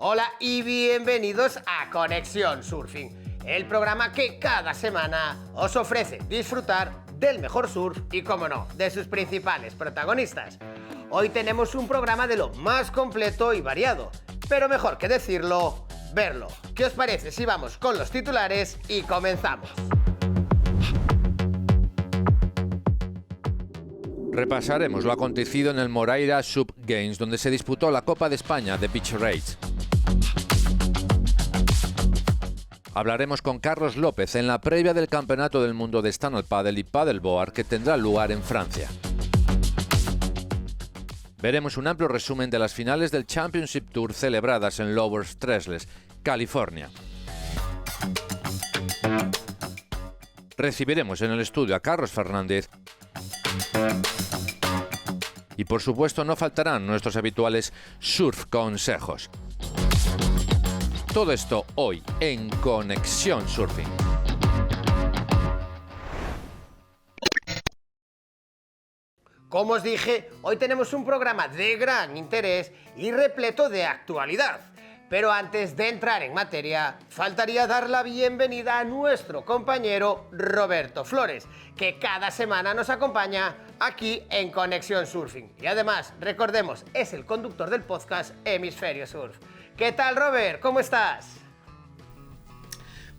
Hola y bienvenidos a Conexión Surfing, el programa que cada semana os ofrece disfrutar del mejor surf y, como no, de sus principales protagonistas. Hoy tenemos un programa de lo más completo y variado, pero mejor que decirlo, verlo. ¿Qué os parece si vamos con los titulares y comenzamos? Repasaremos lo acontecido en el Moraira Sub Games, donde se disputó la Copa de España de Beach Rage. Hablaremos con Carlos López en la previa del Campeonato del Mundo de Stand-Up Paddle y Paddleboard que tendrá lugar en Francia. Veremos un amplio resumen de las finales del Championship Tour celebradas en Lower Tresles, California. Recibiremos en el estudio a Carlos Fernández. Y por supuesto no faltarán nuestros habituales surf consejos. Todo esto hoy en Conexión Surfing. Como os dije, hoy tenemos un programa de gran interés y repleto de actualidad. Pero antes de entrar en materia, faltaría dar la bienvenida a nuestro compañero Roberto Flores, que cada semana nos acompaña aquí en Conexión Surfing. Y además, recordemos, es el conductor del podcast Hemisferio Surf. ¿Qué tal, Robert? ¿Cómo estás?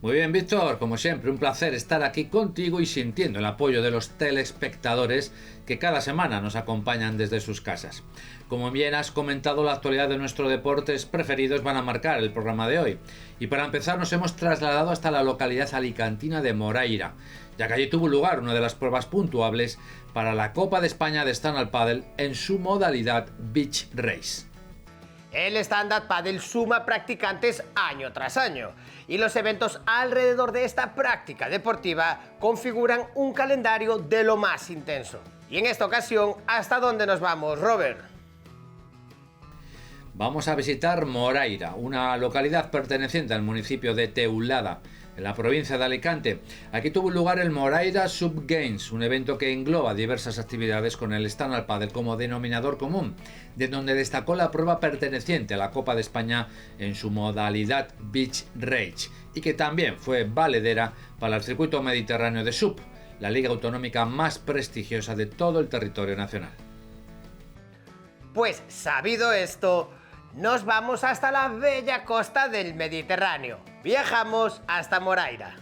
Muy bien, Víctor, como siempre, un placer estar aquí contigo y sintiendo el apoyo de los telespectadores que cada semana nos acompañan desde sus casas. Como bien has comentado, la actualidad de nuestros deportes preferidos van a marcar el programa de hoy. Y para empezar nos hemos trasladado hasta la localidad alicantina de Moraira, ya que allí tuvo lugar una de las pruebas puntuables para la Copa de España de Stand-Up Paddle en su modalidad Beach Race. El stand-up paddle suma practicantes año tras año y los eventos alrededor de esta práctica deportiva configuran un calendario de lo más intenso. Y en esta ocasión, ¿hasta dónde nos vamos, Robert? Vamos a visitar Moraira, una localidad perteneciente al municipio de Teulada, en la provincia de Alicante. Aquí tuvo lugar el Moraira Sub Games, un evento que engloba diversas actividades con el stand-up paddle como denominador común, de donde destacó la prueba perteneciente a la Copa de España en su modalidad Beach Rage, y que también fue valedera para el circuito mediterráneo de SUP, la liga autonómica más prestigiosa de todo el territorio nacional. Pues sabido esto, nos vamos hasta la bella costa del Mediterráneo. Viajamos hasta Moraira.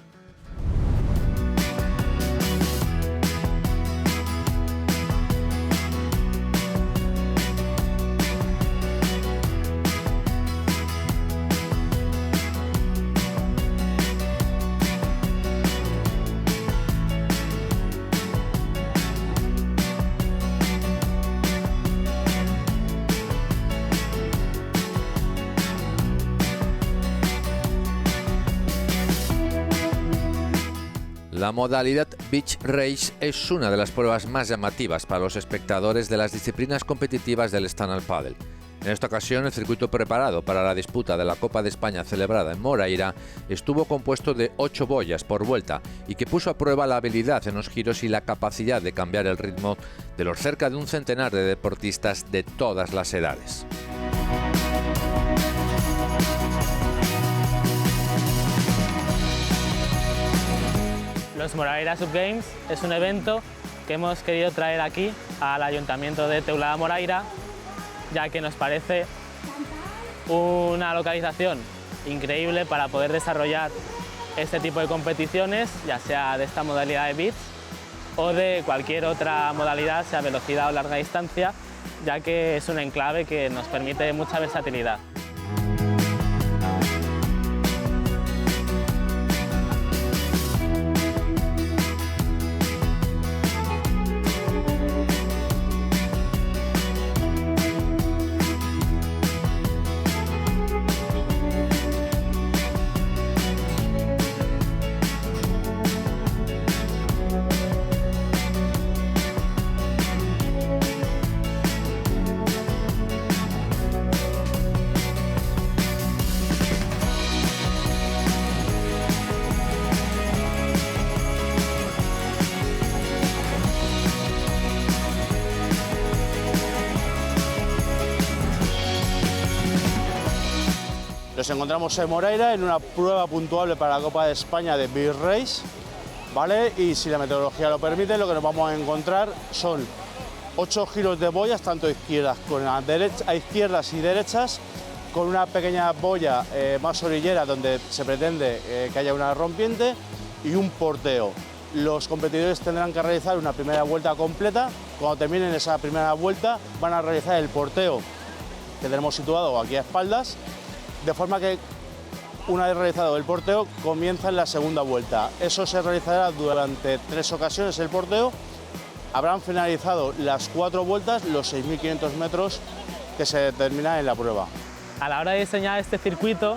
La modalidad Beach Race es una de las pruebas más llamativas para los espectadores de las disciplinas competitivas del stand-up paddle. En esta ocasión, el circuito preparado para la disputa de la Copa de España celebrada en Moraira estuvo compuesto de 8 boyas por vuelta y que puso a prueba la habilidad en los giros y la capacidad de cambiar el ritmo de los cerca de un centenar de deportistas de todas las edades. Los Moraira Sub Games es un evento que hemos querido traer aquí al Ayuntamiento de Teulada Moraira, ya que nos parece una localización increíble para poder desarrollar este tipo de competiciones, ya sea de esta modalidad de beach o de cualquier otra modalidad, sea velocidad o larga distancia, ya que es un enclave que nos permite mucha versatilidad. Nos encontramos en Moraira en una prueba puntuable para la Copa de España de Beach Race, ¿vale? Y si la meteorología lo permite, lo que nos vamos a encontrar son 8 giros de boyas, tanto a izquierdas y derechas, con una pequeña boya más orillera donde se pretende que haya una rompiente y un porteo. Los competidores tendrán que realizar una primera vuelta completa. Cuando terminen esa primera vuelta van a realizar el porteo que tenemos situado aquí a espaldas, de forma que una vez realizado el porteo comienza en la segunda vuelta. Eso se realizará durante 3 ocasiones el porteo. Habrán finalizado las 4 vueltas, los 6.500 metros que se determinan en la prueba. A la hora de diseñar este circuito,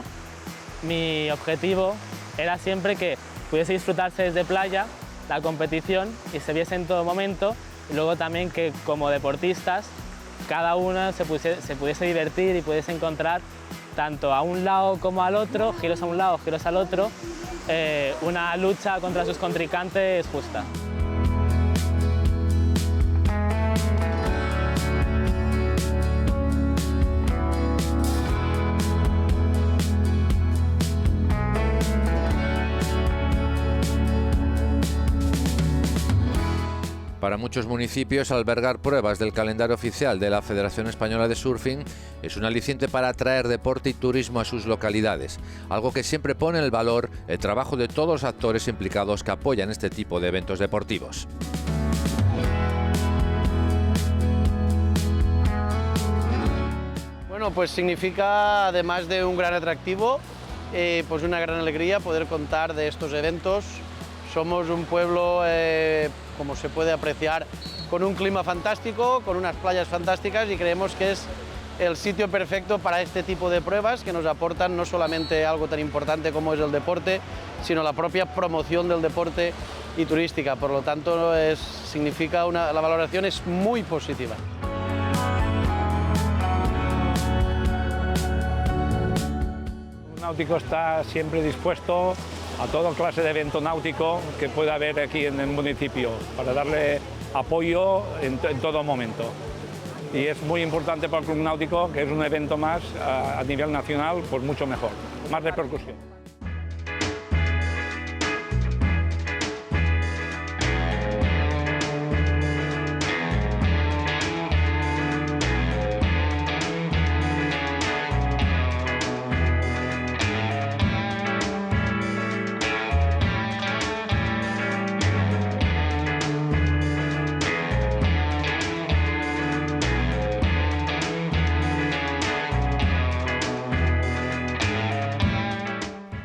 mi objetivo era siempre que pudiese disfrutarse desde playa la competición y se viese en todo momento, y luego también que como deportistas cada uno se pudiese divertir y pudiese encontrar tanto a un lado como al otro, giros a un lado, giros al otro, una lucha contra sus contrincantes justa. Para muchos municipios, albergar pruebas del calendario oficial de la Federación Española de Surfing es un aliciente para atraer deporte y turismo a sus localidades, algo que siempre pone en el valor el trabajo de todos los actores implicados que apoyan este tipo de eventos deportivos. Bueno, pues significa, además de un gran atractivo, pues una gran alegría poder contar de estos eventos. Somos un pueblo, como se puede apreciar, con un clima fantástico, con unas playas fantásticas, y creemos que es el sitio perfecto para este tipo de pruebas que nos aportan no solamente algo tan importante como es el deporte, sino la propia promoción del deporte y turística. Por lo tanto, la valoración es muy positiva. El náutico está siempre dispuesto a toda clase de evento náutico que pueda haber aquí en el municipio, para darle apoyo en todo momento. Y es muy importante para el Club Náutico, que es un evento más a nivel nacional, pues mucho mejor, más repercusión.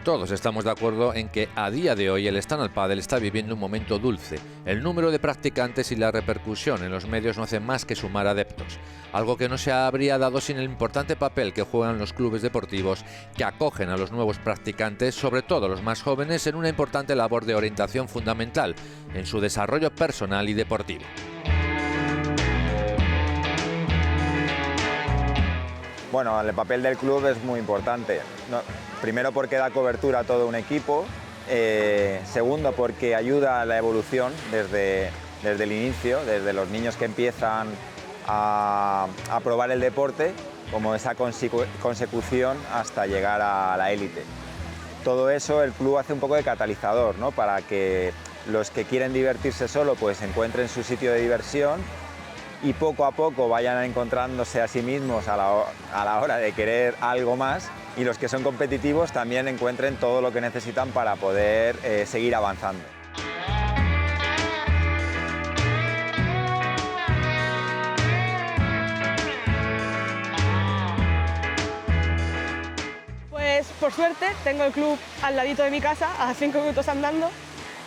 Todos estamos de acuerdo en que a día de hoy el stand-up paddle está viviendo un momento dulce. El número de practicantes y la repercusión en los medios no hacen más que sumar adeptos, algo que no se habría dado sin el importante papel que juegan los clubes deportivos que acogen a los nuevos practicantes, sobre todo los más jóvenes, en una importante labor de orientación fundamental en su desarrollo personal y deportivo. Bueno, el papel del club es muy importante. Primero porque da cobertura a todo un equipo, segundo porque ayuda a la evolución desde el inicio, desde los niños que empiezan a probar el deporte, como esa consecución hasta llegar a la élite. Todo eso el club hace un poco de catalizador, ¿no? Para que los que quieren divertirse solo pues encuentren su sitio de diversión y poco a poco vayan encontrándose a sí mismos a la hora de querer algo más, y los que son competitivos también encuentren todo lo que necesitan para poder seguir avanzando. Pues por suerte tengo el club al ladito de mi casa, a 5 minutos andando.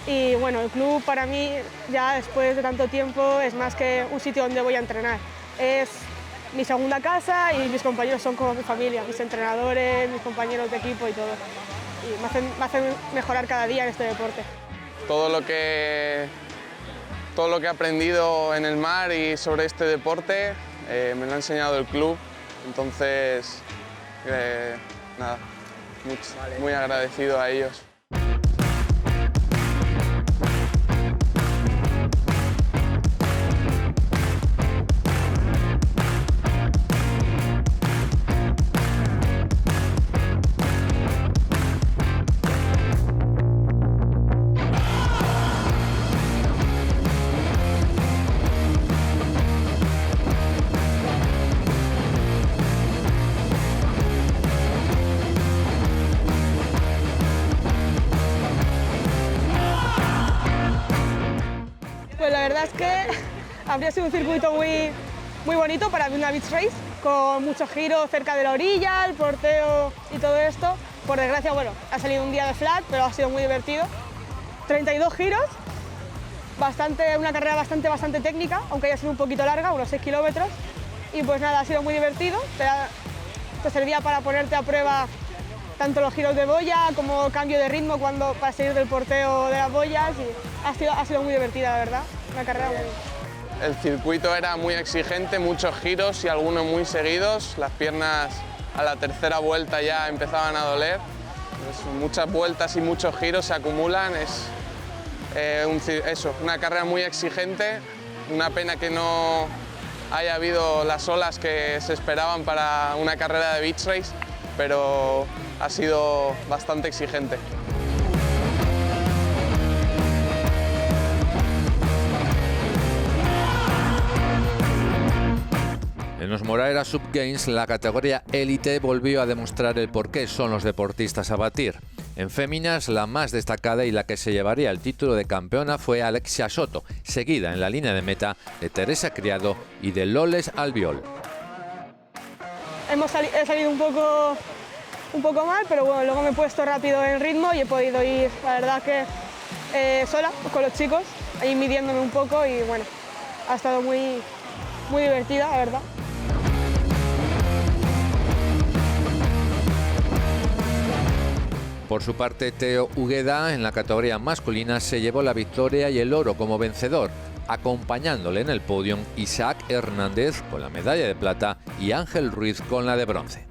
Y bueno, el club para mí, ya después de tanto tiempo, es más que un sitio donde voy a entrenar. Es mi segunda casa y mis compañeros son como mi familia, mis entrenadores, mis compañeros de equipo y todo. Y me hacen mejorar cada día en este deporte. Todo lo que he aprendido en el mar y sobre este deporte me lo ha enseñado el club. Entonces, nada, muy agradecido a ellos. habría sido un circuito muy bonito para una beach race, con muchos giros cerca de la orilla, el porteo y todo esto. Por desgracia, bueno, ha salido un día de flat, pero ha sido muy divertido. 32 giros, una carrera bastante técnica, aunque haya sido un poquito larga, unos 6 kilómetros. Y pues nada, ha sido muy divertido. Te servía para ponerte a prueba tanto los giros de boya como cambio de ritmo para salir del porteo de las boyas. Y ha sido muy divertida, la verdad. Una carrera muy... El circuito era muy exigente, muchos giros y algunos muy seguidos. Las piernas a la tercera vuelta ya empezaban a doler. Pues muchas vueltas y muchos giros se acumulan. Es una carrera muy exigente. Una pena que no haya habido las olas que se esperaban para una carrera de beach race, pero ha sido bastante exigente. En los Moraira Sub Games, la categoría élite volvió a demostrar el por qué son los deportistas a batir. En féminas, la más destacada y la que se llevaría el título de campeona fue Alexia Soto, seguida en la línea de meta de Teresa Criado y de Loles Albiol. He salido un poco mal, pero bueno, luego me he puesto rápido en ritmo y he podido ir, la verdad que sola, con los chicos, ahí midiéndome un poco y bueno, ha estado muy divertida, la verdad. Por su parte, Teo Hugueda, en la categoría masculina, se llevó la victoria y el oro como vencedor, acompañándole en el podio Isaac Hernández con la medalla de plata y Ángel Ruiz con la de bronce.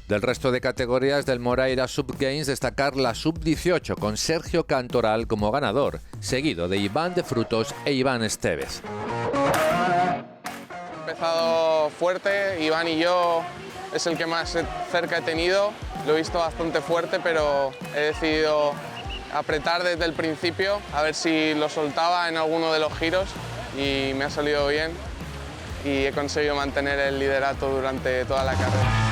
Del resto de categorías del Moraira Sub Games, destacar la Sub-18 con Sergio Cantoral como ganador, seguido de Iván de Frutos e Iván Estevez. He empezado fuerte, Iván y yo es el que más cerca he tenido, lo he visto bastante fuerte, pero he decidido apretar desde el principio, a ver si lo soltaba en alguno de los giros y me ha salido bien y he conseguido mantener el liderato durante toda la carrera.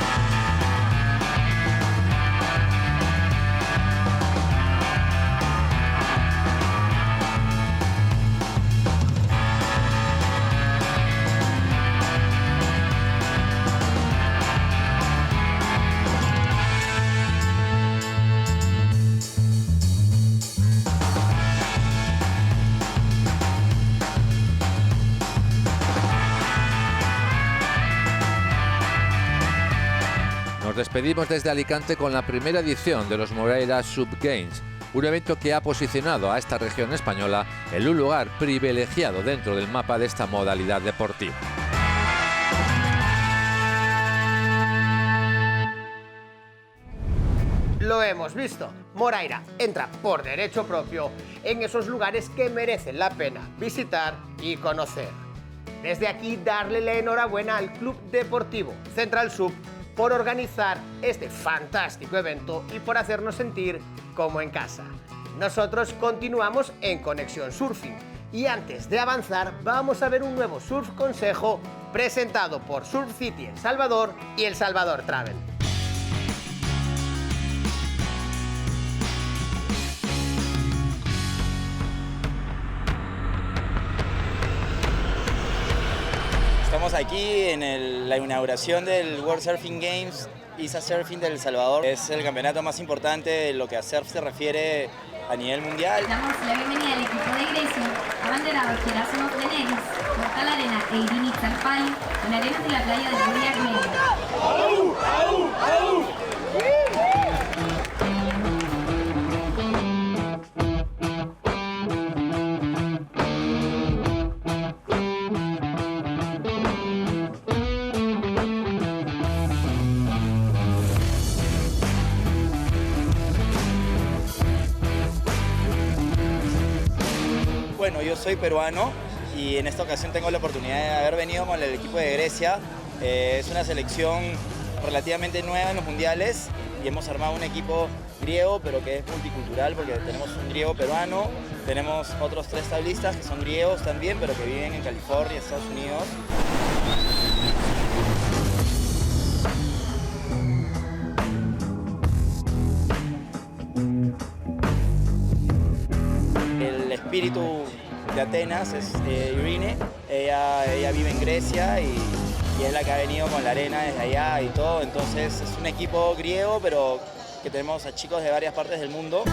Nos despedimos desde Alicante con la primera edición de los Moraira Sub Games, un evento que ha posicionado a esta región española en un lugar privilegiado dentro del mapa de esta modalidad deportiva. Lo hemos visto, Moraira entra por derecho propio en esos lugares que merecen la pena visitar y conocer. Desde aquí, darle la enhorabuena al Club Deportivo Central Sub por organizar este fantástico evento y por hacernos sentir como en casa. Nosotros continuamos en Conexión Surfing y antes de avanzar vamos a ver un nuevo Surf Consejo presentado por Surf City El Salvador y El Salvador Travel. Estamos aquí en la inauguración del World Surfing Games, ISA Surfing de El Salvador. Es el campeonato más importante de lo que a surf se refiere a nivel mundial. Damos la bienvenida al equipo de Grecia, abanderados Gerásimo Freneris, Portal Arena e Irini Zarpali, en arenas de la playa de Buriac Medio. Bueno, yo soy peruano y en esta ocasión tengo la oportunidad de haber venido con el equipo de Grecia. Es una selección relativamente nueva en los mundiales y hemos armado un equipo griego, pero que es multicultural porque tenemos un griego peruano, tenemos otros 3 tablistas que son griegos también, pero que viven en California, Estados Unidos. espíritu de Atenas, es Irene. Ella vive en Grecia y es la que ha venido con la arena desde allá y todo. Entonces es un equipo griego, pero que tenemos a chicos de varias partes del mundo.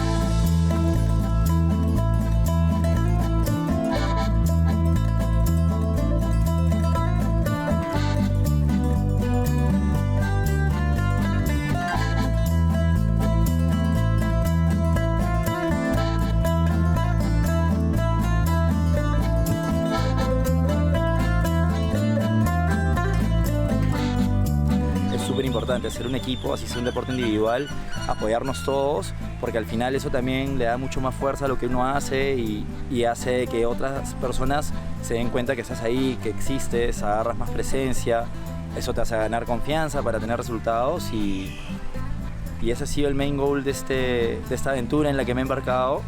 Importante hacer un equipo, así sea un deporte individual, apoyarnos todos, porque al final eso también le da mucho más fuerza a lo que uno hace y hace que otras personas se den cuenta que estás ahí, que existes, agarras más presencia, eso te hace ganar confianza para tener resultados y ese ha sido el main goal de esta aventura en la que me he embarcado.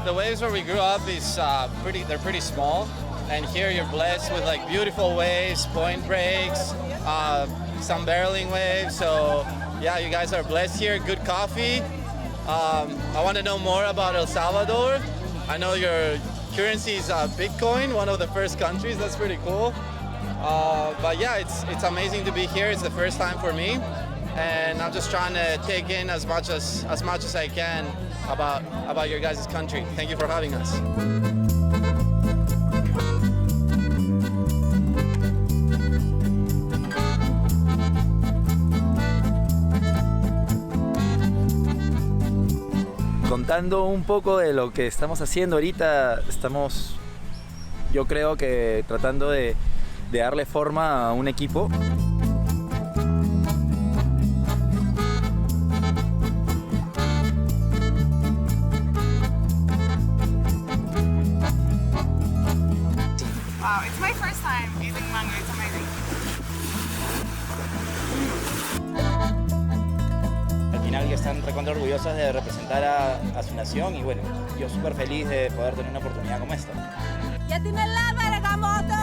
The waves where we grew up they're pretty small, and here you're blessed with like beautiful waves, point breaks, some barreling waves, so yeah, you guys are blessed here. Good coffee. I want to know more about El Salvador. I know your currency is Bitcoin, one of the first countries. That's pretty cool. But yeah, it's amazing to be here. It's the first time for me, and I'm just trying to take in as much as I can about your guys' country. Thank you for having us. Contando un poco de lo que estamos haciendo ahorita, estamos, yo creo que tratando de darle forma a un equipo. Wow, it's my first time eating mango, it's amazing. Al final que están recontra orgullosas de representar a su nación y bueno, yo súper feliz de poder tener una oportunidad como esta. ¡Ya tiene la bergamoto!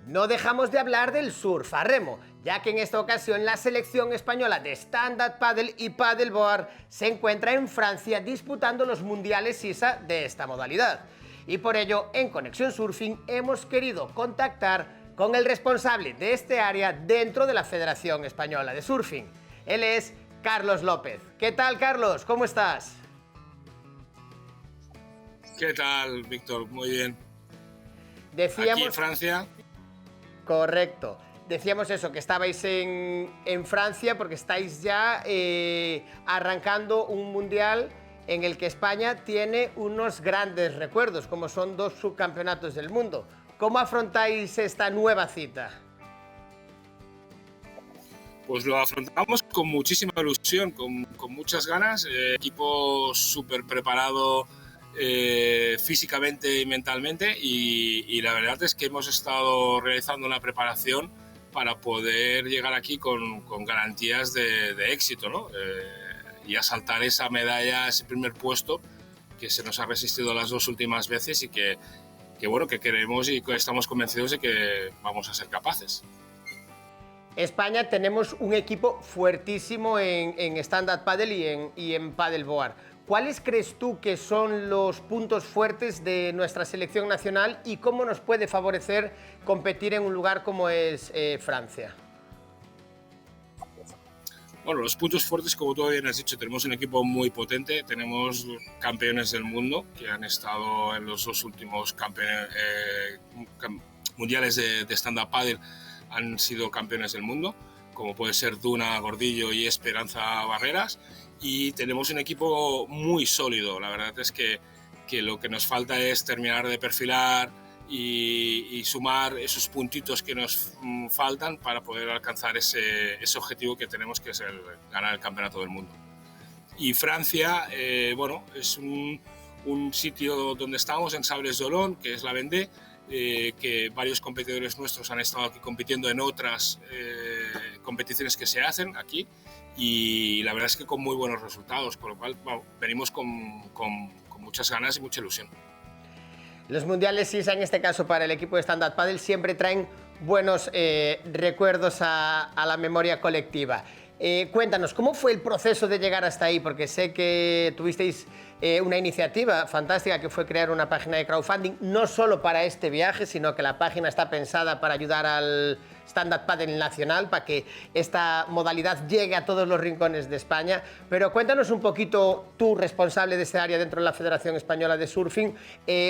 No dejamos de hablar del surf a remo, ya que en esta ocasión la selección española de stand-up paddle y paddleboard se encuentra en Francia disputando los mundiales ISA de esta modalidad. Y por ello, en Conexión Surfing hemos querido contactar con el responsable de este área dentro de la Federación Española de Surfing. Él es Carlos López. ¿Qué tal, Carlos? ¿Cómo estás? ¿Qué tal, Víctor? Muy bien. Decíamos... Aquí en Francia... Correcto. Decíamos eso, que estabais en Francia porque estáis ya arrancando un mundial en el que España tiene unos grandes recuerdos, como son 2 subcampeonatos del mundo. ¿Cómo afrontáis esta nueva cita? Pues lo afrontamos con muchísima ilusión, con muchas ganas, equipo súper preparado físicamente y mentalmente y la verdad es que hemos estado realizando una preparación para poder llegar aquí con garantías de éxito, ¿no? Y asaltar esa medalla, ese primer puesto que se nos ha resistido las 2 últimas veces y que bueno, que queremos y que estamos convencidos de que vamos a ser capaces. España tenemos un equipo fuertísimo en stand-up paddle y en paddleboard. ¿Cuáles crees tú que son los puntos fuertes de nuestra selección nacional y cómo nos puede favorecer competir en un lugar como es Francia? Bueno, los puntos fuertes, como tú bien has dicho, tenemos un equipo muy potente, tenemos campeones del mundo que han estado en los 2 últimos mundiales de stand-up paddle, han sido campeones del mundo, como puede ser Duna Gordillo y Esperanza Barreras. Y tenemos un equipo muy sólido. La verdad es que lo que nos falta es terminar de perfilar y sumar esos puntitos que nos faltan para poder alcanzar ese objetivo que tenemos, que es ganar el Campeonato del Mundo. Y Francia, bueno, es un un sitio donde estamos, en Sables d'Olón, que es la Vendée, que varios competidores nuestros han estado aquí compitiendo en otras competiciones que se hacen aquí, y la verdad es que con muy buenos resultados, con lo cual venimos con muchas ganas y mucha ilusión. Los mundiales SISA, en este caso para el equipo de Stand Up Paddle, siempre traen buenos recuerdos a la memoria colectiva. Cuéntanos, ¿cómo fue el proceso de llegar hasta ahí? Porque sé que tuvisteis una iniciativa fantástica que fue crear una página de crowdfunding, no solo para este viaje, sino que la página está pensada para ayudar al Stand Up Paddle nacional, para que esta modalidad llegue a todos los rincones de España. Pero cuéntanos un poquito, tú, responsable de este área dentro de la Federación Española de Surfing,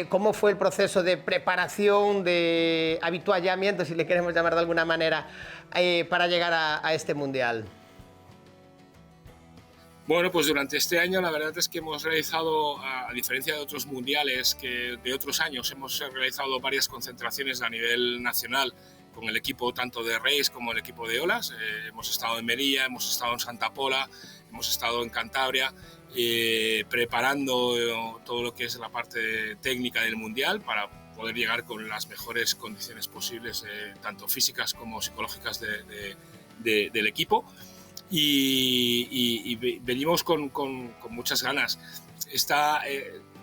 ¿cómo fue el proceso de preparación, de habituallamiento, si le queremos llamar de alguna manera, para llegar a este mundial? Bueno, pues durante este año la verdad es que hemos realizado, a diferencia de otros mundiales que de otros años, hemos realizado varias concentraciones a nivel nacional con el equipo tanto de race como el equipo de olas. Hemos estado en Melilla, hemos estado en Santa Pola, hemos estado en Cantabria, preparando todo lo que es la parte técnica del mundial para poder llegar con las mejores condiciones posibles, tanto físicas como psicológicas del equipo. Y venimos con muchas ganas.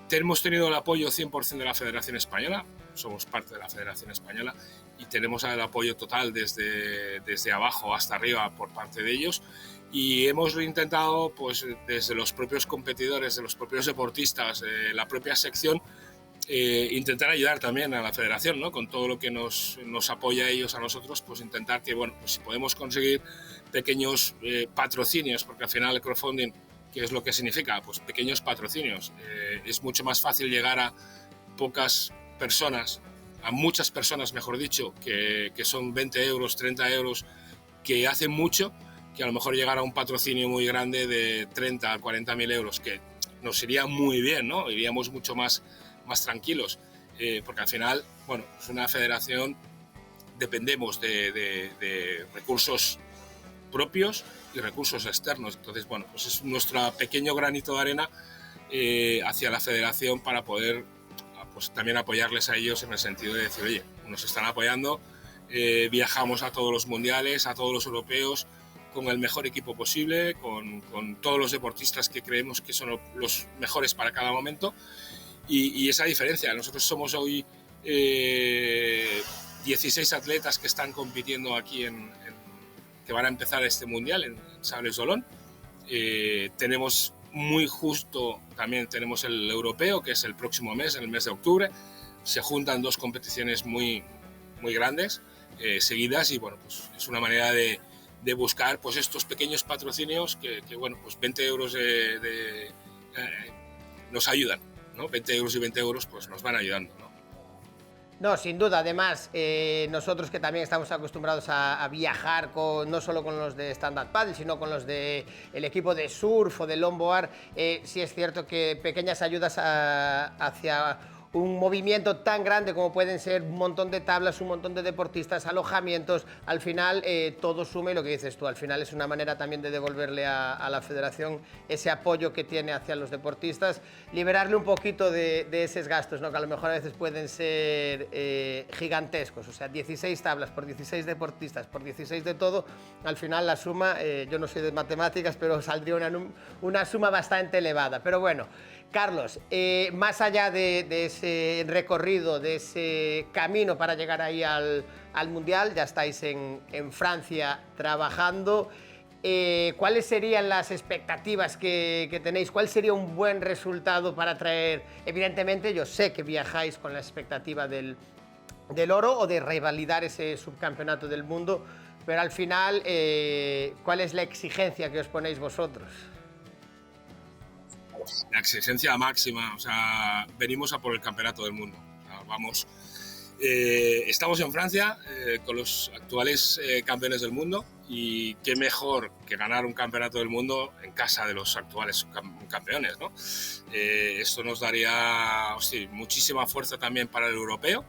Hemos tenido el apoyo 100% de la Federación Española, somos parte de la Federación Española y tenemos el apoyo total desde abajo hasta arriba por parte de ellos, y hemos intentado, pues, desde los propios competidores, de los propios deportistas, la propia sección, intentar ayudar también a la Federación, ¿no? Con todo lo que nos apoya ellos a nosotros, pues intentar que, bueno, pues si podemos conseguir pequeños patrocinios, porque al final el crowdfunding, ¿qué es lo que significa? Pues pequeños patrocinios. Es mucho más fácil llegar a pocas personas, a muchas personas, mejor dicho, que son 20 euros, 30 euros, que hacen mucho, que a lo mejor llegar a un patrocinio muy grande de 30 a 40.000 euros, que nos iría muy bien, ¿no? Iríamos mucho más tranquilos, porque al final, bueno, es una federación, dependemos de recursos propios y recursos externos. Entonces, bueno, pues es nuestro pequeño granito de arena hacia la federación para poder, pues, también apoyarles a ellos en el sentido de decir, oye, nos están apoyando, viajamos a todos los mundiales, a todos los europeos, con el mejor equipo posible, con todos los deportistas que creemos que son los mejores para cada momento, y esa diferencia. Nosotros somos hoy 16 atletas que están compitiendo aquí que van a empezar este mundial en Sables d'Olón. Tenemos muy justo, también tenemos el europeo, que es el próximo mes, en el mes de octubre. Se juntan dos competiciones muy grandes, seguidas, y bueno, pues es una manera de buscar, pues, estos pequeños patrocinios que bueno, pues 20 euros nos ayudan, ¿no? 20 euros y 20 euros pues nos van ayudando, ¿no? No, sin duda. Además, nosotros que también estamos acostumbrados a viajar no solo con los de Stand Up Paddle, sino con los del equipo de surf o de longboard, sí es cierto que pequeñas ayudas hacia un movimiento tan grande como pueden ser un montón de tablas, un montón de deportistas, alojamientos, al final todo suma, y lo que dices tú, al final es una manera también de devolverle a la federación ese apoyo que tiene hacia los deportistas, liberarle un poquito de esos gastos, ¿no? Que a lo mejor a veces pueden ser gigantescos. O sea, 16 tablas por 16 deportistas, por 16 de todo, al final la suma, yo no soy de matemáticas, pero saldría una suma bastante elevada. Pero bueno, Carlos, más allá de ese recorrido, de ese camino para llegar ahí al Mundial, ya estáis en Francia trabajando. ¿Cuáles serían las expectativas que tenéis? ¿Cuál sería un buen resultado para traer? Evidentemente, yo sé que viajáis con la expectativa del oro o de revalidar ese subcampeonato del mundo, pero al final, ¿cuál es la exigencia que os ponéis vosotros? La exigencia máxima, o sea, venimos a por el campeonato del mundo. O sea, vamos, estamos en Francia con los actuales campeones del mundo, y qué mejor que ganar un campeonato del mundo en casa de los actuales campeones, ¿no? Esto nos daría, hostia, muchísima fuerza también para el europeo,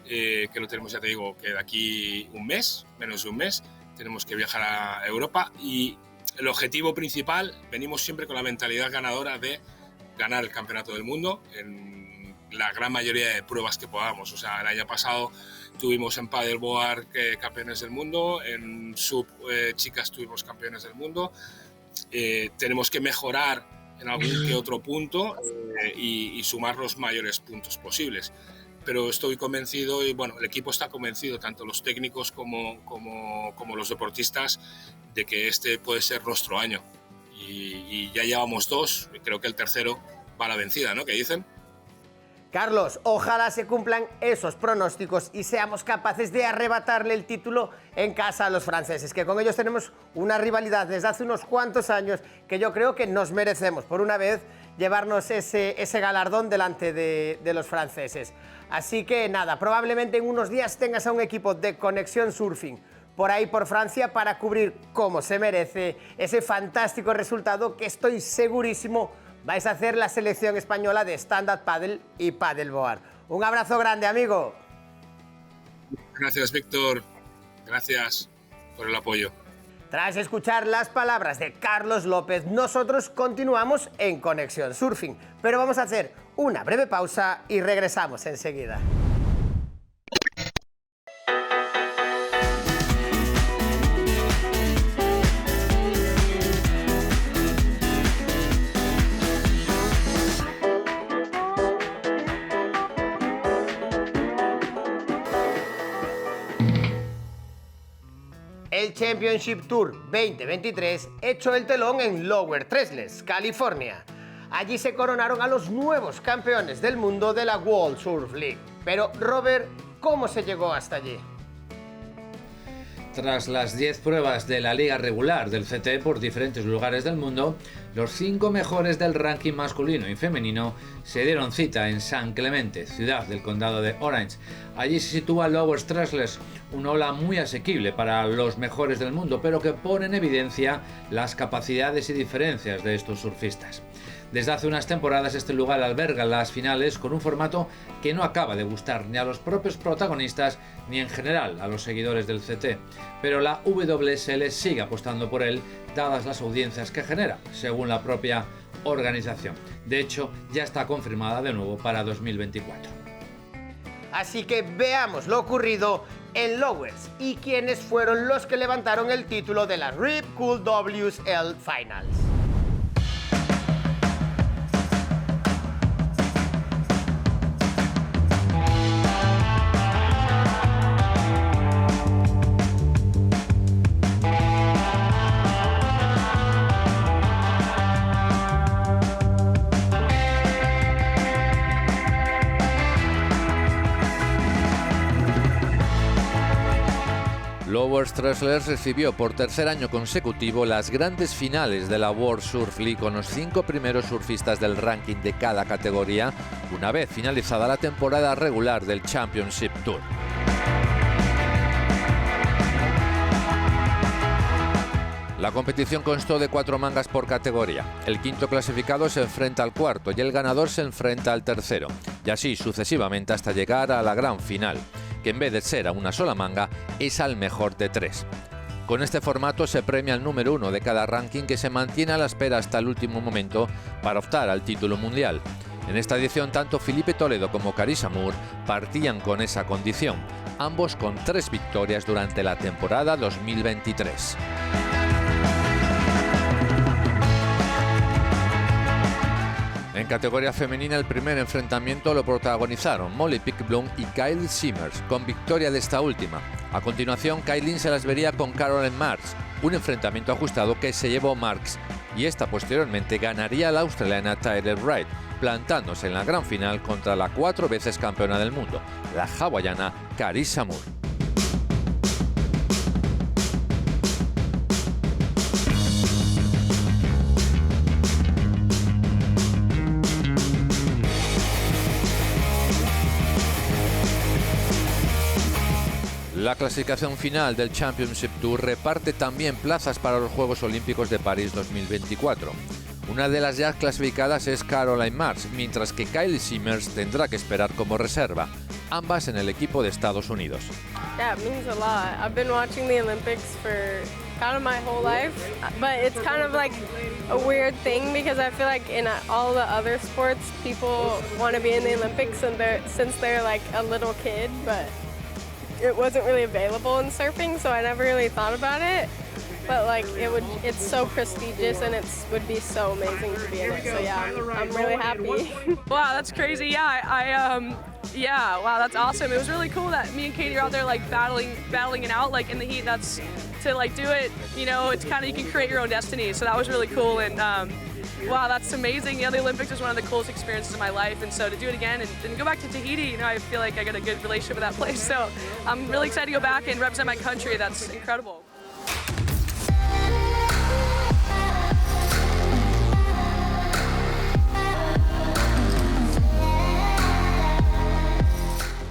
que lo tenemos, ya te digo, que de aquí un mes, menos de un mes, tenemos que viajar a Europa, y el objetivo principal, venimos siempre con la mentalidad ganadora de ganar el campeonato del mundo en la gran mayoría de pruebas que podamos. O sea, el año pasado tuvimos en paddleboard campeones del mundo, en sub chicas tuvimos campeones del mundo. Tenemos que mejorar en algún que otro punto y sumar los mayores puntos posibles. Pero estoy convencido, y bueno, el equipo está convencido, tanto los técnicos como los deportistas, de que este puede ser nuestro año. Y ya llevamos 2, y creo que el tercero va a la vencida, ¿no? ¿Qué dicen? Carlos, ojalá se cumplan esos pronósticos y seamos capaces de arrebatarle el título en casa a los franceses, que con ellos tenemos una rivalidad desde hace unos cuantos años que yo creo que nos merecemos, por una vez, llevarnos ese galardón delante de los franceses. Así que nada, probablemente en unos días tengas a un equipo de Conexión Surfing por ahí por Francia para cubrir como se merece ese fantástico resultado que estoy segurísimo vais a hacer la selección española de stand-up paddle y paddleboard. Un abrazo grande, amigo. Gracias, Víctor. Gracias por el apoyo. Tras escuchar las palabras de Carlos López, nosotros continuamos en Conexión Surfing, pero vamos a hacer una breve pausa y regresamos enseguida. El Championship Tour 2023 echó el telón en Lower Tresles, California. Allí se coronaron a los nuevos campeones del mundo de la World Surf League. Pero, Robert, ¿cómo se llegó hasta allí? Tras las 10 pruebas de la liga regular del CT por diferentes lugares del mundo, los 5 mejores del ranking masculino y femenino se dieron cita en San Clemente, ciudad del condado de Orange. Allí se sitúa Lower Tresles, una ola muy asequible para los mejores del mundo, pero que pone en evidencia las capacidades y diferencias de estos surfistas. Desde hace unas temporadas este lugar alberga las finales con un formato que no acaba de gustar ni a los propios protagonistas ni en general a los seguidores del CT, pero la WSL sigue apostando por él dadas las audiencias que genera, según la propia organización. De hecho, ya está confirmada de nuevo para 2024. Así que veamos lo ocurrido en Lowers y quiénes fueron los que levantaron el título de la Rip Curl WSL Finals. Lower Tresles recibió por tercer año consecutivo las grandes finales de la World Surf League con los 5 primeros surfistas del ranking de cada categoría, una vez finalizada la temporada regular del Championship Tour. La competición constó de 4 mangas por categoría. El quinto clasificado se enfrenta al cuarto y el ganador se enfrenta al tercero, y así sucesivamente hasta llegar a la gran final, que en vez de ser a una sola manga, es al mejor de 3. Con este formato se premia al número 1 de cada ranking, que se mantiene a la espera hasta el último momento para optar al título mundial. En esta edición, tanto Felipe Toledo como Carissa Moore partían con esa condición, ambos con 3 victorias durante la temporada 2023. En categoría femenina, el primer enfrentamiento lo protagonizaron Molly Pickblom y Kylie Simmers, con victoria de esta última. A continuación, Kylie se las vería con Caroline Marks, un enfrentamiento ajustado que se llevó Marks, y esta posteriormente ganaría a la australiana Tyler Wright, plantándose en la gran final contra la 4 veces campeona del mundo, la hawaiana Carissa Moore. La clasificación final del Championship Tour reparte también plazas para los Juegos Olímpicos de París 2024. Una de las ya clasificadas es Caroline Marks, mientras que Kylie Simmers tendrá que esperar como reserva, ambas en el equipo de Estados Unidos. Yeah, it means a lot. I've been watching the Olympics for kind of my whole life, but it's kind of like a weird thing because I feel like in all the other sports, people want to be in the Olympics since they're like a little kid, but it wasn't really available in surfing, so I never really thought about it. But like it's so prestigious and it would be so amazing to be in it. So yeah, I'm really happy. Wow, that's crazy. Yeah, yeah, wow, that's awesome. It was really cool that me and Katie are out there like battling it out like in the heat. That's to like do it, you know, it's kind of, you can create your own destiny. So that was really cool, and wow, that's amazing. You know, the Olympics was one of the coolest experiences of my life, and so to do it again and go back to Tahiti, you know, I feel like I got a good relationship with that place. So I'm really excited to go back and represent my country. That's incredible.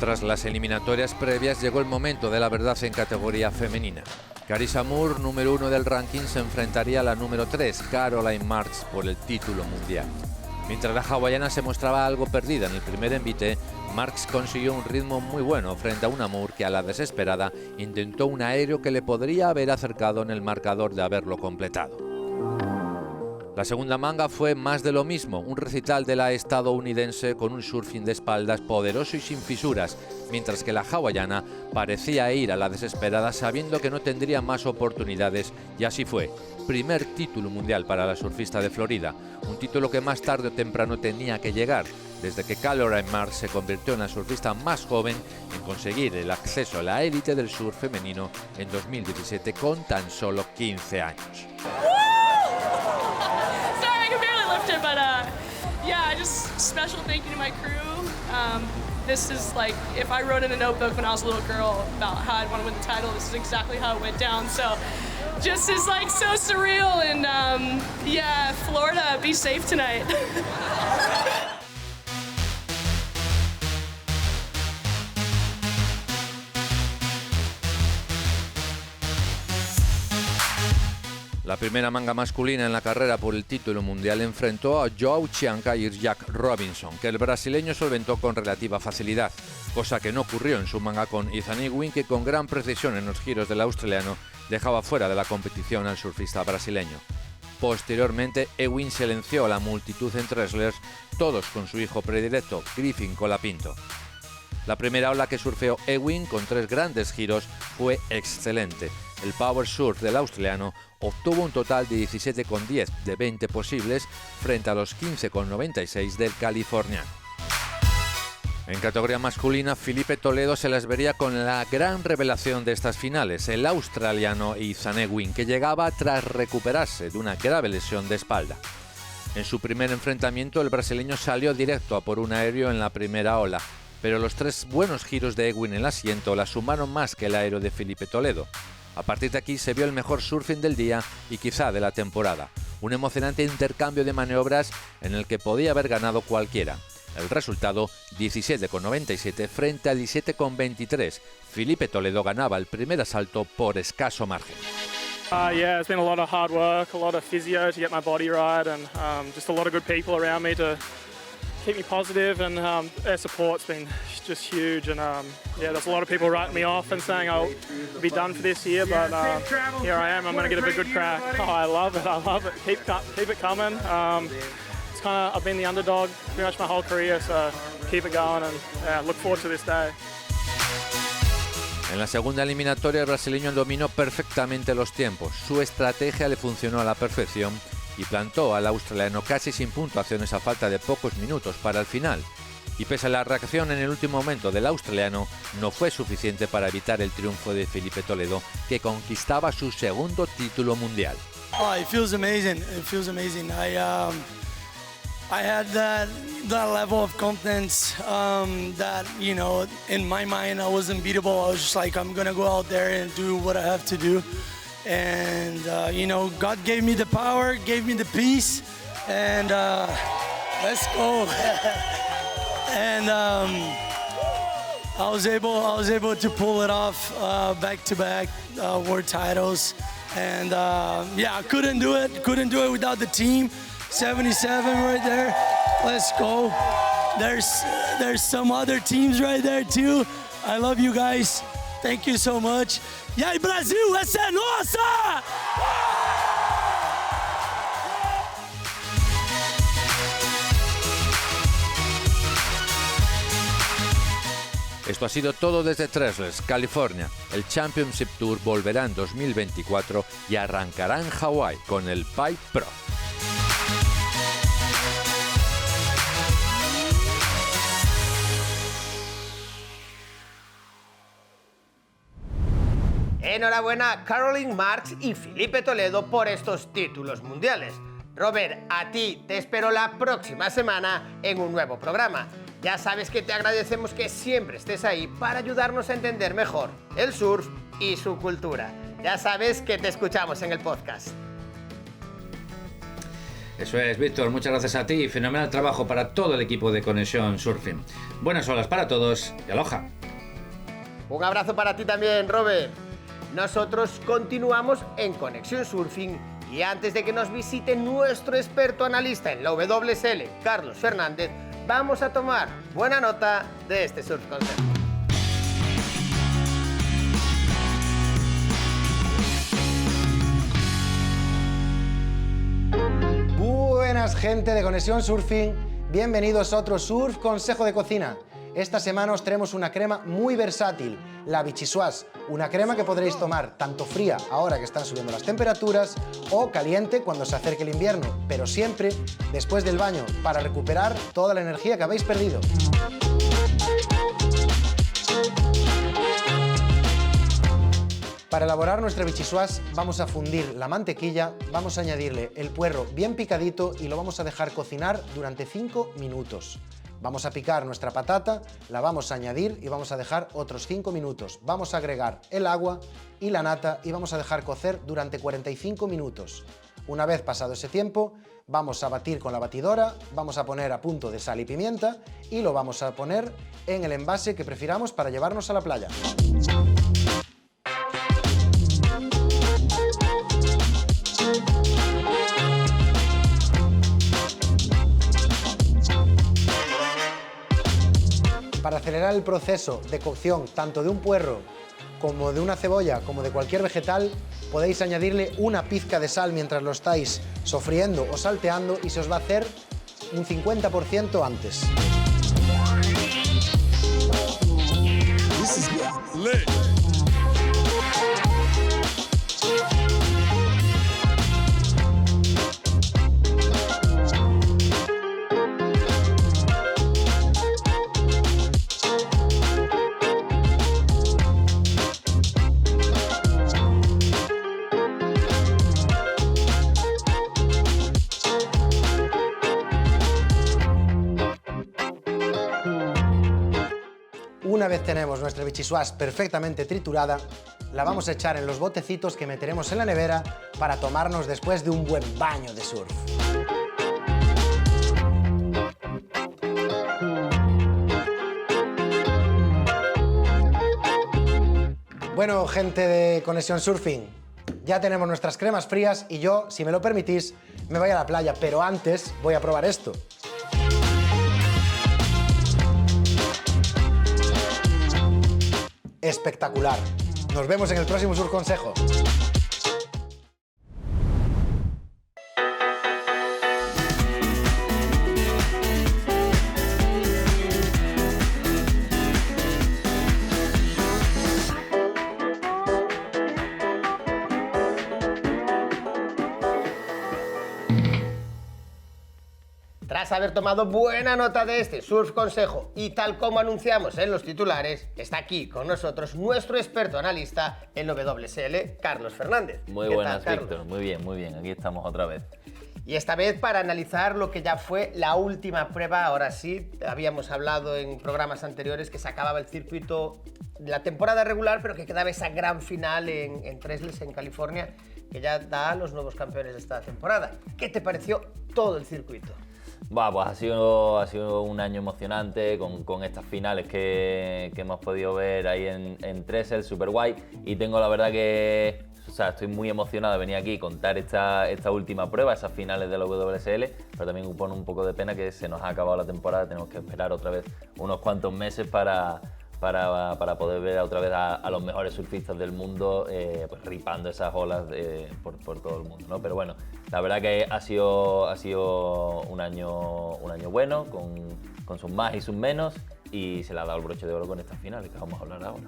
Tras las eliminatorias previas llegó el momento de la verdad en categoría femenina. Carissa Moore, número 1 del ranking, se enfrentaría a la número 3, Caroline Marks, por el título mundial. Mientras la hawaiana se mostraba algo perdida en el primer envite, Marks consiguió un ritmo muy bueno frente a una Moore que a la desesperada intentó un aéreo que le podría haber acercado en el marcador de haberlo completado. La segunda manga fue más de lo mismo, un recital de la estadounidense con un surfing de espaldas poderoso y sin fisuras, mientras que la hawaiana parecía ir a la desesperada sabiendo que no tendría más oportunidades, y así fue. Primer título mundial para la surfista de Florida, un título que más tarde o temprano tenía que llegar, desde que Caroline Marks se convirtió en la surfista más joven en conseguir el acceso a la élite del surf femenino en 2017 con tan solo 15 años. But yeah, just special thank you to my crew. This is like, if I wrote in a notebook when I was a little girl about how I'd want to win the title, this is exactly how it went down. So just is like so surreal, and yeah, Florida, be safe tonight. La primera manga masculina en la carrera por el título mundial enfrentó a Joao Chianca y Jack Robinson, que el brasileño solventó con relativa facilidad, cosa que no ocurrió en su manga con Ethan Ewing, que con gran precisión en los giros del australiano dejaba fuera de la competición al surfista brasileño. Posteriormente, Ewing silenció a la multitud entre wrestlers, todos con su hijo predilecto, Griffin Colapinto. La primera ola que surfeó Ewing con 3 grandes giros fue excelente. El power surf del australiano obtuvo un total de 17,10 de 20 posibles frente a los 15,96 del californiano. En categoría masculina, Felipe Toledo se las vería con la gran revelación de estas finales, el australiano Ethan Ewing, que llegaba tras recuperarse de una grave lesión de espalda. En su primer enfrentamiento, el brasileño salió directo a por un aéreo en la primera ola, pero los 3 buenos giros de Ewing en el asiento la sumaron más que el aéreo de Felipe Toledo. A partir de aquí se vio el mejor surfing del día y quizá de la temporada. Un emocionante intercambio de maniobras en el que podía haber ganado cualquiera. El resultado, 17,97 frente a 17,23. Felipe Toledo ganaba el primer asalto por escaso margen. Yeah, it's been a lot of hard work, a lot of physio to get my body right, and just a lot of good people around me to keep me positive, and their support's been just huge, and yeah, there's a lot of people writing me off and saying I'll be done for this year, but here I am. I'm going to get a good crack. Oh, I love it. Keep it coming. It's kind of, I've been the underdog pretty much my whole career, so keep it going, and yeah, look forward to this day. En la segunda eliminatoria, el brasileño dominó perfectamente los tiempos. Su estrategia le funcionó a la perfección y plantó al australiano casi sin puntuaciones a falta de pocos minutos para el final. Y pese a la reacción en el último momento del australiano, no fue suficiente para evitar el triunfo de Felipe Toledo, que conquistaba su segundo título mundial. Oh, it feels amazing. It feels amazing. I had that level of confidence that, you know, in my mind I was unbeatable. I was just like, I'm gonna go out there and do what I have to do. And, you know, God gave me the power, gave me the peace, and let's go. And I was able to pull it off back-to-back world titles. And yeah, I couldn't do it without the team. 77 right there. Let's go. There's some other teams right there too. I love you guys. Thank you so much. E aí, Brasil, essa é nossa! Esto ha sido todo desde Treasures, California. El Championship Tour volverá en 2024 y arrancará en Hawái con el Pipe Pro. Enhorabuena Caroline Marks y Filipe Toledo por estos títulos mundiales. Robert, a ti te espero la próxima semana en un nuevo programa. Ya sabes que te agradecemos que siempre estés ahí para ayudarnos a entender mejor el surf y su cultura. Ya sabes que te escuchamos en el podcast. Eso es, Víctor, muchas gracias a ti y fenomenal trabajo para todo el equipo de Conexión Surfing. Buenas olas para todos y aloha. Un abrazo para ti también, Robert. Nosotros continuamos en Conexión Surfing y antes de que nos visite nuestro experto analista en la WSL, Carlos Fernández, vamos a tomar buena nota de este surf consejo. Buenas gente de Conexión Surfing, bienvenidos a otro surf consejo de cocina. Esta semana os traemos una crema muy versátil, la Vichyswash, una crema que podréis tomar tanto fría ahora que están subiendo las temperaturas o caliente cuando se acerque el invierno, pero siempre después del baño para recuperar toda la energía que habéis perdido. Para elaborar nuestra Vichyswash vamos a fundir la mantequilla, vamos a añadirle el puerro bien picadito y lo vamos a dejar cocinar durante 5 minutos. Vamos a picar nuestra patata, la vamos a añadir y vamos a dejar otros 5 minutos. Vamos a agregar el agua y la nata y vamos a dejar cocer durante 45 minutos. Una vez pasado ese tiempo, vamos a batir con la batidora, vamos a poner a punto de sal y pimienta y lo vamos a poner en el envase que prefiramos para llevarnos a la playa. Para acelerar el proceso de cocción tanto de un puerro como de una cebolla como de cualquier vegetal, podéis añadirle una pizca de sal mientras lo estáis sofriendo o salteando y se os va a hacer un 50% antes. Una vez tenemos nuestra Vichyswash perfectamente triturada, la vamos a echar en los botecitos que meteremos en la nevera para tomarnos después de un buen baño de surf. Bueno, gente de Conexión Surfing, ya tenemos nuestras cremas frías y yo, si me lo permitís, me voy a la playa, pero antes voy a probar esto. Espectacular. Nos vemos en el próximo Surf Consejo. Tras haber tomado buena nota de este Surf Consejo y tal como anunciamos en los titulares, está aquí con nosotros nuestro experto analista en WSL, Carlos Fernández. Muy buenas, Víctor. Muy bien. Aquí estamos otra vez. Y esta vez para analizar lo que ya fue la última prueba. Ahora sí, habíamos hablado en programas anteriores que se acababa el circuito de la temporada regular, pero que quedaba esa gran final en Treasures, en California, que ya da a los nuevos campeones de esta temporada. ¿Qué te pareció todo el circuito? Pues ha sido un año emocionante con estas finales que hemos podido ver ahí en Treasures, súper guay. Y tengo la verdad que estoy muy emocionado de venir aquí y contar esta última prueba, esas finales de la WSL, pero también pone un poco de pena que se nos ha acabado la temporada, tenemos que esperar otra vez unos cuantos meses para para poder ver otra vez a los mejores surfistas del mundo pues ripando esas olas por todo el mundo, ¿no? Pero bueno, la verdad que ha sido un año bueno, con sus más y sus menos, y se le ha dado el broche de oro con estas finales que vamos a hablar ahora.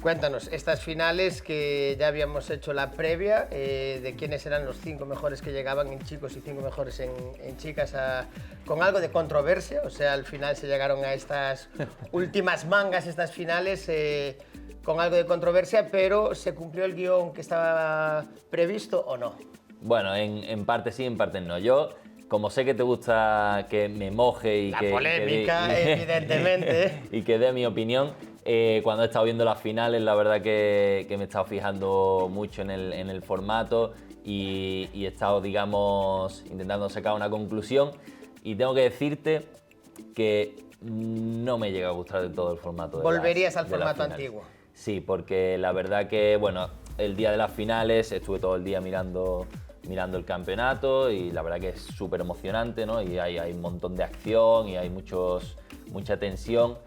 Cuéntanos, estas finales que ya habíamos hecho la previa, de quiénes eran los 5 mejores que llegaban en chicos y 5 mejores en chicas, con algo de controversia, o sea, al final se llegaron a estas últimas mangas, estas finales, con algo de controversia, pero ¿se cumplió el guión que estaba previsto o no? Bueno, en parte sí, en parte no. Yo, como sé que te gusta que me moje y la polémica, evidentemente. Y que dé mi opinión, cuando he estado viendo las finales, la verdad que me he estado fijando mucho en el formato y he estado, digamos, intentando sacar una conclusión, y tengo que decirte que no me llega a gustar del todo el formato. ¿Volverías al formato antiguo? Sí, porque la verdad que, bueno, el día de las finales estuve todo el día mirando el campeonato, y la verdad que es súper emocionante, ¿no? Y hay un montón de acción y hay mucha tensión,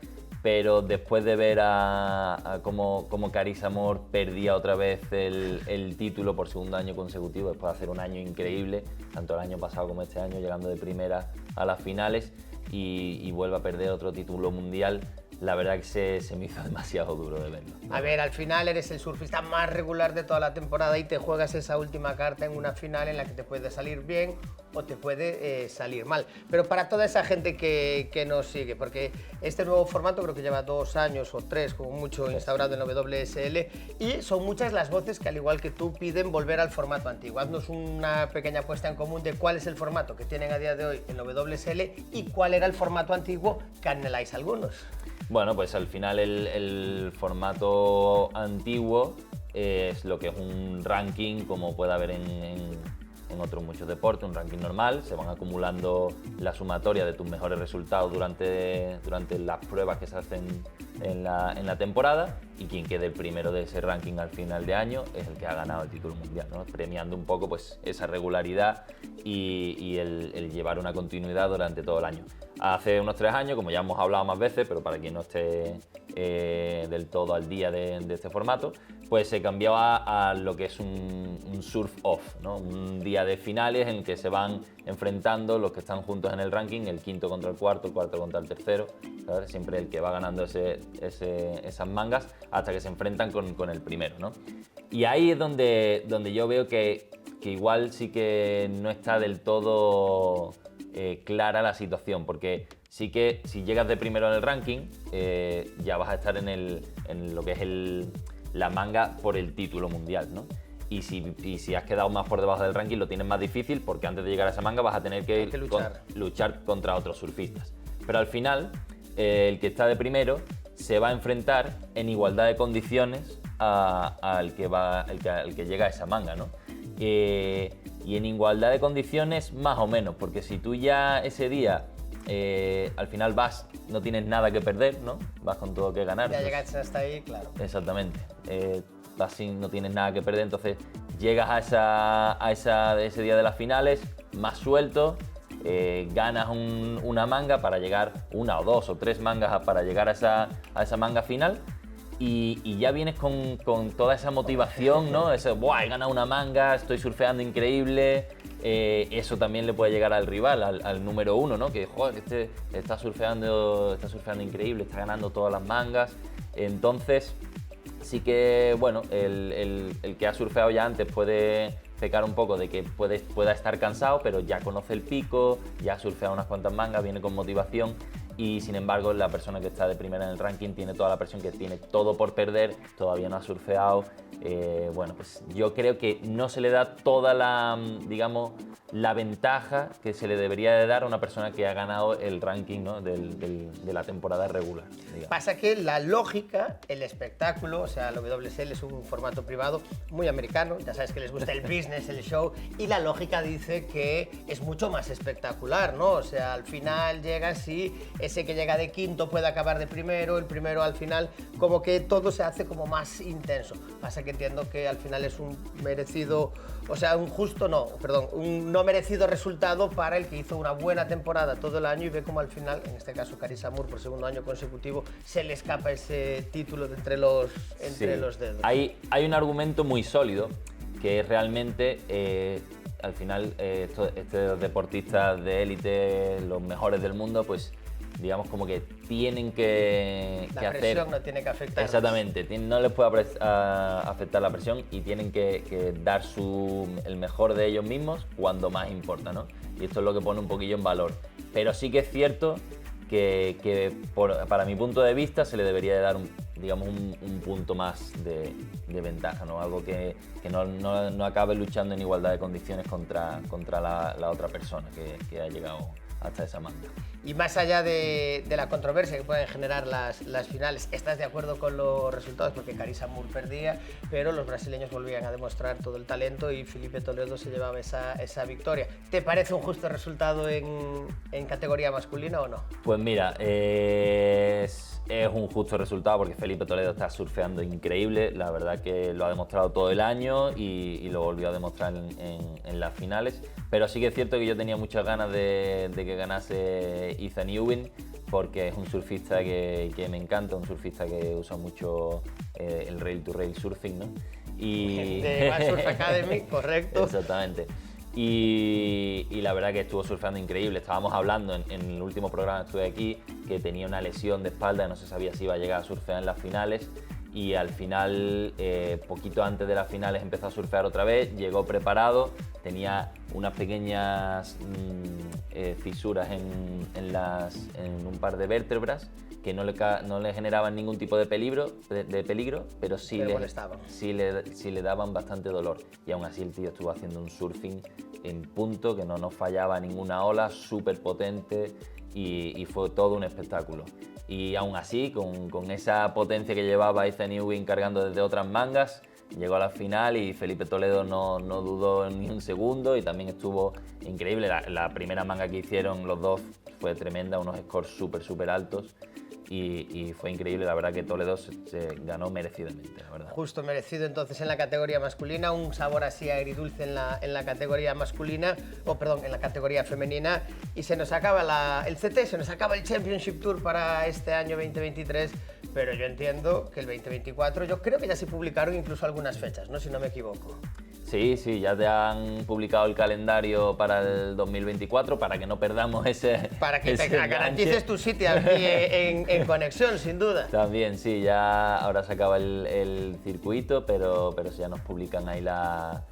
pero después de ver a cómo Carissa Amor perdía otra vez el título por segundo año consecutivo, después de hacer un año increíble, tanto el año pasado como este año, llegando de primera a las finales, y vuelve a perder otro título mundial, la verdad que se me hizo demasiado duro de verlo. A ver, al final eres el surfista más regular de toda la temporada y te juegas esa última carta en una final en la que te puede salir bien o te puede salir mal. Pero para toda esa gente que nos sigue, porque este nuevo formato creo que lleva 2 años o 3 como mucho instaurado en la WSL, y son muchas las voces que, al igual que tú, piden volver al formato antiguo. Haznos una pequeña puesta en común de cuál es el formato que tienen a día de hoy en la WSL y cuál era el formato antiguo que anheláis algunos. Bueno, pues al final el formato antiguo es lo que es un ranking, como puede haber en otros muchos deportes, un ranking normal. Se van acumulando la sumatoria de tus mejores resultados durante las pruebas que se hacen en la temporada, y quien quede el primero de ese ranking al final de año es el que ha ganado el título mundial, ¿no? Premiando un poco pues esa regularidad y el llevar una continuidad durante todo el año. Hace unos 3 años, como ya hemos hablado más veces, pero para quien no esté del todo al día de este formato, pues se cambiaba a lo que es un surf off, ¿no? Un día de finales en el que se van enfrentando los que están juntos en el ranking, el quinto contra el cuarto contra el tercero, ¿sabes? Siempre el que va ganando esas mangas hasta que se enfrentan con el primero, ¿no? Y ahí es donde yo veo que igual sí que no está del todo clara la situación, porque sí que si llegas de primero en el ranking, ya vas a estar en lo que es la manga por el título mundial, ¿no? Y si has quedado más por debajo del ranking, lo tienes más difícil, porque antes de llegar a esa manga vas a tener que luchar contra otros surfistas. Pero al final, el que está de primero se va a enfrentar en igualdad de condiciones al que llega a esa manga, ¿no? Y en igualdad de condiciones más o menos, porque si tú ya ese día al final no tienes nada que perder, ¿no? Vas con todo que ganar. Ya llegaste hasta ahí, claro. Exactamente. No tienes nada que perder, entonces llegas a ese día de las finales más suelto, ganas una manga para llegar, 1 o 2 o 3 mangas para llegar a esa manga final, y ya vienes con toda esa motivación, ¿no? Ese, ¡buah! He ganado una manga, estoy surfeando increíble. Eso también le puede llegar al rival, al número 1, ¿no? Que, joder, este está surfeando increíble, está ganando todas las mangas. Entonces, sí que, bueno, el que ha surfeado ya antes puede pecar un poco de que pueda estar cansado, pero ya conoce el pico, ya ha surfeado unas cuantas mangas, viene con motivación. Y sin embargo, la persona que está de primera en el ranking tiene toda la presión, que tiene todo por perder, todavía no ha surfeado. Bueno, pues yo creo que no se le da toda la ventaja que se le debería de dar a una persona que ha ganado el ranking, ¿no? de la temporada regular, digamos. Pasa que la lógica, el espectáculo, o sea, la WSL es un formato privado muy americano, ya sabes que les gusta el business, el show, y la lógica dice que es mucho más espectacular, ¿no? O sea, al final llegas y ese que llega de quinto puede acabar de primero, el primero al final, como que todo se hace como más intenso. Pasa que entiendo que al final es un merecido, o sea, un no merecido resultado para el que hizo una buena temporada todo el año y ve como al final, en este caso Carissa Moore por segundo año consecutivo, se le escapa ese título de entre los dedos. Hay un argumento muy sólido que es realmente, al final, estos deportistas de élite, los mejores del mundo, pues digamos como que tienen que hacer... La presión no tiene que afectar. Exactamente, no les puede afectar la presión y tienen que dar el mejor de ellos mismos cuando más importa, ¿no? Y esto es lo que pone un poquillo en valor. Pero sí que es cierto que para mi punto de vista se le debería de dar un punto más de ventaja, ¿no? Algo que no acabe luchando en igualdad de condiciones contra la otra persona que ha llegado hasta esa manga. Y más allá de la controversia que pueden generar las finales, ¿estás de acuerdo con los resultados? Porque Carissa Moore perdía, pero los brasileños volvían a demostrar todo el talento y Felipe Toledo se llevaba esa victoria. ¿Te parece un justo resultado en categoría masculina o no? Pues mira, es un justo resultado porque Felipe Toledo está surfeando increíble, la verdad que lo ha demostrado todo el año y lo volvió a demostrar en las finales, pero sí que es cierto que yo tenía muchas ganas de que ganase Ethan Ewing porque es un surfista que me encanta, un surfista que usa mucho el rail-to-rail surfing, ¿no? De Van Surf Academy, correcto. Exactamente. Y la verdad que estuvo surfeando increíble. Estábamos hablando en el último programa que estuve aquí que tenía una lesión de espalda, no se sabía si iba a llegar a surfear en las finales y al final, poquito antes de las finales empezó a surfear otra vez, llegó preparado, tenía unas pequeñas fisuras en un par de vértebras que no le generaban ningún tipo de peligro, pero sí le daban bastante dolor. Y aún así el tío estuvo haciendo un surfing en punto, que no fallaba ninguna ola, súper potente y fue todo un espectáculo. Y aún así, con esa potencia que llevaba Ethan Ewing cargando desde otras mangas, llegó a la final y Felipe Toledo no dudó ni un segundo y también estuvo increíble. La primera manga que hicieron los dos fue tremenda, unos scores súper altos. Y fue increíble, la verdad que Toledo se ganó merecidamente, la verdad. Justo merecido entonces en la categoría masculina, un sabor así agridulce en la categoría masculina, en la categoría femenina, y se nos acaba el CT, se nos acaba el Championship Tour para este año 2023, pero yo entiendo que el 2024, yo creo que ya se publicaron incluso algunas fechas, ¿no? Si no me equivoco. Sí, ya te han publicado el calendario para el 2024 para que no perdamos ese. Para que te garantices tu sitio aquí en conexión, sin duda. También, sí, ya ahora se acaba el circuito, pero ya nos publican ahí la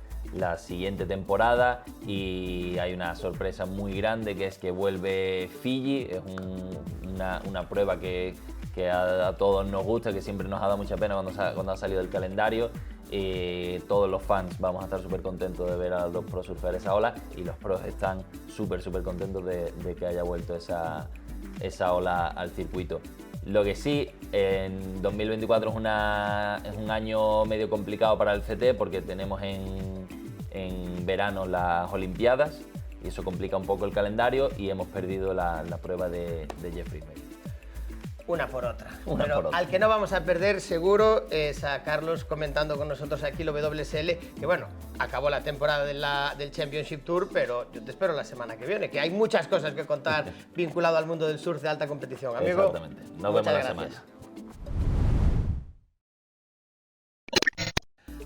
siguiente temporada y hay una sorpresa muy grande que es que vuelve Fiji, es una prueba que a todos nos gusta, que siempre nos ha dado mucha pena cuando ha salido el calendario. Todos los fans vamos a estar súper contentos de ver a los pros surfear esa ola y los pros están súper contentos de que haya vuelto esa ola al circuito. Lo que sí, en 2024 es un año medio complicado para el CT porque tenemos en verano las Olimpiadas y eso complica un poco el calendario y hemos perdido la prueba de Jeffrey May. Una por otra. Al que no vamos a perder seguro es a Carlos comentando con nosotros aquí el WSL, que bueno, acabó la temporada del Championship Tour, pero yo te espero la semana que viene, que hay muchas cosas que contar vinculado al mundo del surf de alta competición, amigo. Exactamente. Nos vemos la semana.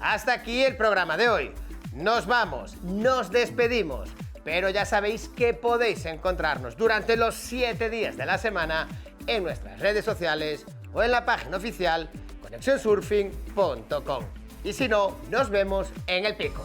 Hasta aquí el programa de hoy. Nos vamos, nos despedimos, pero ya sabéis que podéis encontrarnos durante los 7 días de la semana en nuestras redes sociales o en la página oficial conexionsurfing.com. Y si no, nos vemos en el pico.